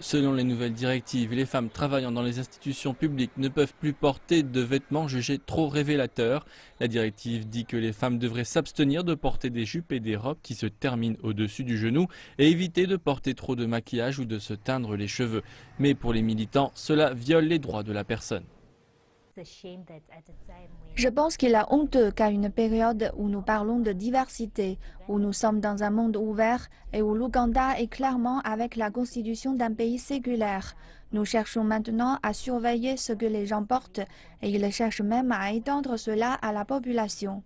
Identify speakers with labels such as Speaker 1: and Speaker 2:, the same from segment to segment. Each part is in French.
Speaker 1: Selon les nouvelles directives, les femmes travaillant dans les institutions publiques ne peuvent plus porter de vêtements jugés trop révélateurs. La directive dit que les femmes devraient s'abstenir de porter des jupes et des robes qui se terminent au-dessus du genou et éviter de porter trop de maquillage ou de se teindre les cheveux. Mais pour les militants, cela viole les droits de la personne.
Speaker 2: Je pense qu'il est honteux qu'à une période où nous parlons de diversité, où nous sommes dans un monde ouvert et où l'Ouganda est clairement avec la constitution d'un pays séculaire. Nous cherchons maintenant à surveiller ce que les gens portent et ils cherchent même à étendre cela à la population.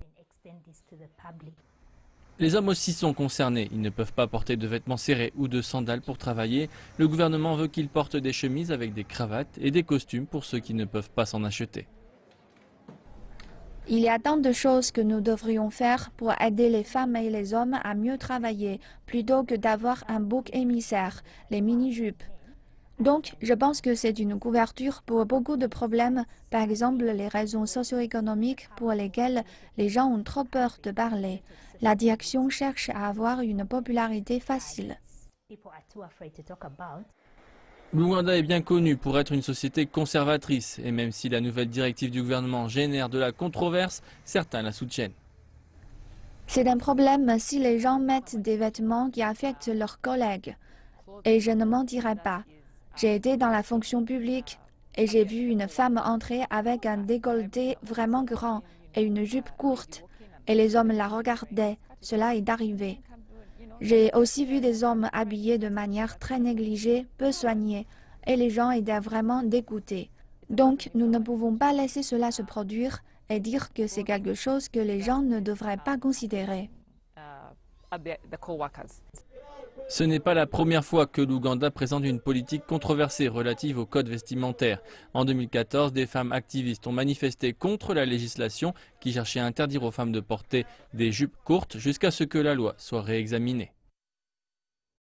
Speaker 1: Les hommes aussi sont concernés. Ils ne peuvent pas porter de vêtements serrés ou de sandales pour travailler. Le gouvernement veut qu'ils portent des chemises avec des cravates et des costumes pour ceux qui ne peuvent pas s'en acheter.
Speaker 2: Il y a tant de choses que nous devrions faire pour aider les femmes et les hommes à mieux travailler, plutôt que d'avoir un bouc émissaire, les mini-jupes. Donc, je pense que c'est une couverture pour beaucoup de problèmes, par exemple les raisons socio-économiques pour lesquelles les gens ont trop peur de parler. La direction cherche à avoir une popularité facile.
Speaker 1: L'Ouganda est bien connu pour être une société conservatrice et même si la nouvelle directive du gouvernement génère de la controverse, certains la soutiennent.
Speaker 2: C'est un problème si les gens mettent des vêtements qui affectent leurs collègues. Et je ne mentirai pas. J'ai été dans la fonction publique et j'ai vu une femme entrer avec un décolleté vraiment grand et une jupe courte. Et les hommes la regardaient. Cela est arrivé. J'ai aussi vu des hommes habillés de manière très négligée, peu soignée, et les gens étaient vraiment dégoûtés. Donc, nous ne pouvons pas laisser cela se produire et dire que c'est quelque chose que les gens ne devraient pas considérer.
Speaker 1: Ce n'est pas la première fois que l'Ouganda présente une politique controversée relative au code vestimentaire. En 2014, des femmes activistes ont manifesté contre la législation qui cherchait à interdire aux femmes de porter des jupes courtes jusqu'à ce que la loi soit réexaminée.